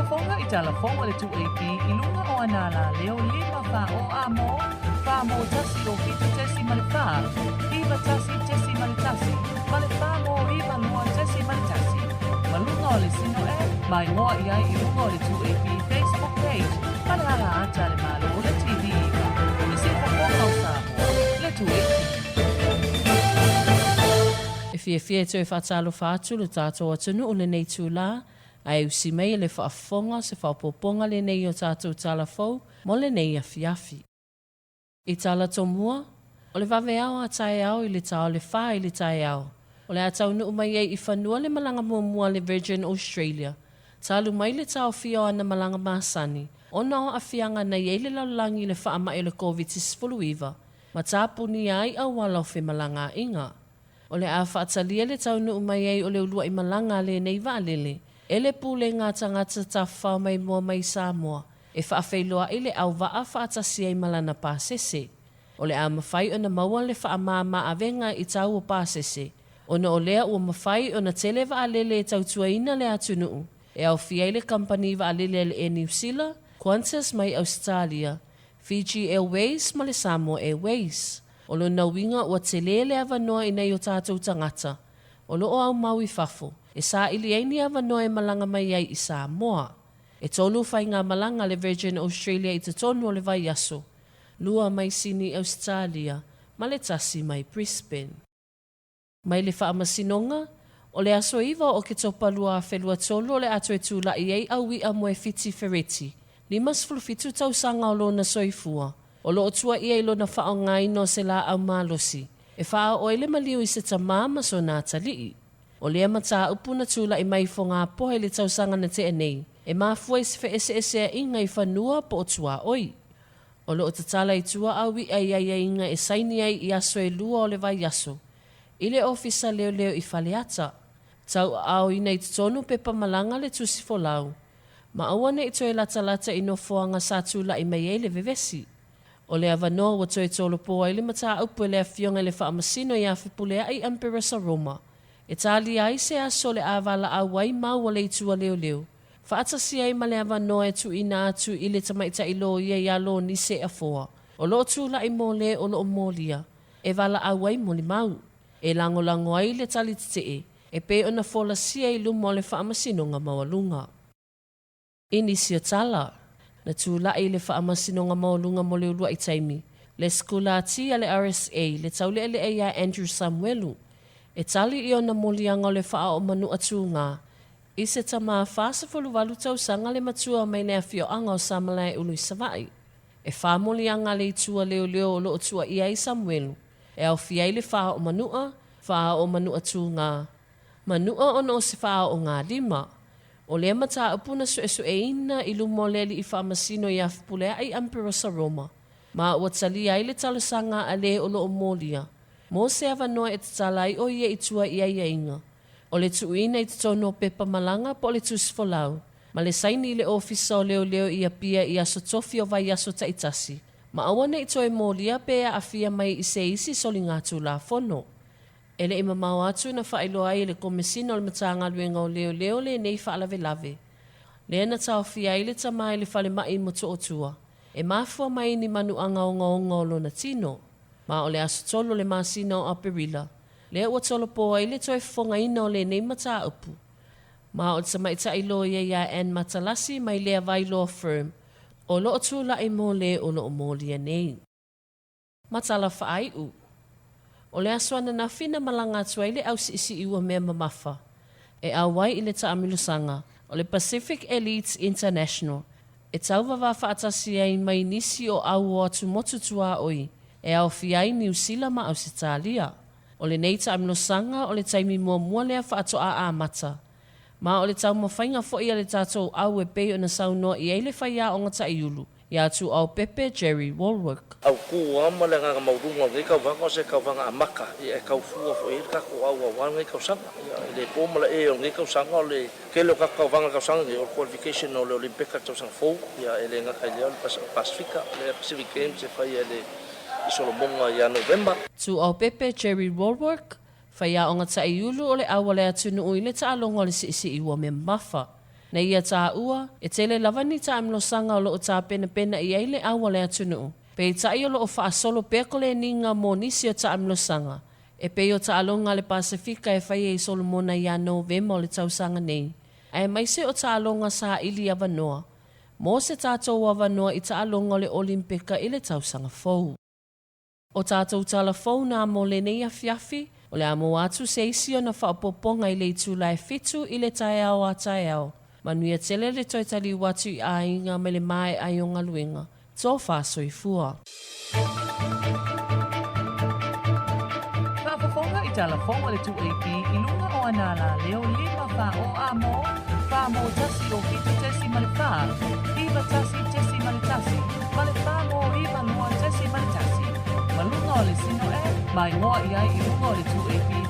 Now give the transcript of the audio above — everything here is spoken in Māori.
Whakafonga I TALAFOU le Tūla'i I lunga o anala leo lima wha o amo, wha mo tasi o fitu tesi malifā, iwa tasi tesi malitasi, malifā mo iwa lua tesi malitasi, malunga o le sino mai ngoa ia I lunga o le Tūla'i Facebook page, malihara ata le malo o le TV ika, le si whakonga o Samoa, le Tūla'i. E fia te whatalo whātu le tātou atunu o le nei tūlā, ai usi mei le whaafonga se whapoponga le nei o tātou TALAFOU, mo le nei AFIAFI. I tala tomua, o le waweao a taeao I le tau le wha I le taeao. O le Taunu'u mai I whanua le malanga muamua le Virgin Australia. Talu mai le tau fio ana malanga māsani. Ona o awhianga na le laulangi le wha ama le COVID-19. Matāupu ni ai au walau whi malanga inga. O le a whaatalia le Taunu'u mai o le ulua I malanga le nei waalele. Ele pule ngā tangata ta whao mai mua mai Samoa. E whaafeiloa I le au waa whaatasia I malana pāsese. O le a mawhai o na maua le whaamama avenga I tau o pāsese. O na o lea ua mawhai o na tele waalele e tautuaina le atunu'u. E au fiai le company waalele le New Zealand, Qantas mai Australia, Fiji Airways ma le Samoa Airways. O lo na winga ua tele le avanoa I nei o tātou tangata. O lo o au maui fafo. E sa ili aini avanoa e malanga mai ai I Samoa. E tolu whai ngā malanga le Virgin Australia I te tonu o le vai aso. LUA mai Sydney Australia, ma le tasi mai Brisbane. Mai le whaamasinonga, o le aso iwa o Oketopa LUA whelua tolu o le ato e Tūla'i ei Aui'a Moefiti Fereti. Limas fulufitu tausanga o lona soifua. O lo otua ia I lona whao ngai no se la au malosi. E wha o ele maliu I se tamama so nā tali'i. O lea matāupu na Tūla'i mai fo ngā pohe le tausanga na te anei. E mafua I se fe ese a inga I whanua po o tua oi. O lo o tatala I tua Aui'a ia inga e saini ai I aso e LUA o le vai aso. Ile ofisa leo I whaleata. Tau au ina I tonu pepa malanga le tusi fo LAU. Ma awane I toe lata I no foanga sa Tūla'i mai e le vevesi. O le avanoa wa toe Tolopō ai le matāupu e le awhionga le whaamasino I awhipulea ai Amperasa Roma. E tali ai se aso le avala auai mau le itua leo. Whaatasi ai ma le avanoa e tu ina atu I le tamaita I lo ia ia lo ni se afoa. O lo Tūla'i mo le o lo molia. E vala auai mo li mau. E lango ai le tali titee. E pe ona fola sia I lumo le whaamasino ngā Maualuga. Inisia tala. Na Tūla'i le whaamasino ngā Maualuga mo le ulua I taimi. Le sikûlāti a le RSA le taule le eia Andrew Samuelu. E tali I ona moli'aga o le wha o manu atu ngā. I se tama whasa walu tausanga le matua mai nea whioanga o Samalai ului savai. E wha moli'aga le itua leo o lo tua I ai Samuelu. E au fiai le wha o manua, wha o manu atu ngā. Manua ona o se wha o ngā lima. O le matāupu na e ina I lumo leli I whaamasino I awhipulea ai Amperasa Roma. Ma ua tali ai le talusanga a le o lo o molia. Mo se avanoa e tatalai o ia I tua I ai inga. O le tuina I tono pepa malanga po le tusfo LAU. Ma le saini le ofisa o leo I apia I aso tofi o vai aso taitasi. Ma awane I toe molia pe a afia mai I se isi soli ngā tūlafono. Ele ima mau atu na whaelo ai le komesina o le matanga luenga o leo le nei whaalave lave. Le na tau fia I le tamai le whale mai mo to otua. E mafua mai ni manu anga o lo na tino. Ma o le aso tolo le masina o aperila. Le ua Tolopō ai le toe fonga ina o le nei matāupu. Ma o te maita I lo ia en matalasi mai lea vai law firm. O lo Tūla'i mo le o lo molia nei. Matala whaai'u. O le aso ana na whina malanga atua I le au isi iwa mea mamafa. E auai I le taamilusanga o le Pacific Elites International. E tauwawa whaatasi ai mai nisi o au o atu motu tua oi. E au fiai New Zealand ma Australia. O le nei taamilusanga o le taimi muamua lea whaatoa a mata. Ma o le tau mawhainga fo'i a le tātou au e pei o na saunoa I eile whaia o ngata iulu. Ia tu au Pepe Jerry Warwick. Au kua male ngā maurunga ngai kau wanga o se kau wanga a maka. Ia e kau fua fo ka ko au ngai kau sanga. Ia le pōmala e o ngai kau sanga o le kelo ka kau wanga kau sanga o qualification o le Olimpika tau sanga fou. Ia e le ngakai leo le Pasifika, le Pacific Games e whai e le I Solomonga ia November. Tu au Pepe Jerry Warwick. Whaia o ngata iulu o le awa le Tūnu'u I le ta'alonga o le si iwa me mafa. Na ia tā ua, e tele lavani tā amlosanga o loo tā pena i eile awa le Tūnu'u. Pe i tai o loo whaasolo pekole ninga mō nisi o tā amlosanga. E pe o tā alonga le Pasifika e whai e Solomona i a Novema o le tausanga nei. E maise o tā alonga sa ili avanoa. Mō se tātou avanoa i tā alonga o le Olimpika i le tausanga fou. O tātou TALAFOU nā mō le nei AFIAFI, o le amo atu se isi o na whaapoponga i le Tūla'i fitu i le taeao a taeao. Manuia tele le toi tali watu i Aiga me le mai ai o ngaluenga. Tō whāsoi fua. Whaapoponga i TALAFOU le TULA'i i lunga o anala leo 5 o amo, whaamo tasi o kitu tesi ma le wha, iwa tasi tesi ma le tasi, ma le whaamo iwa noa tesi ma le tasi. Malunga o le sino e, mai ngoa i ai i lunga o le TULA'i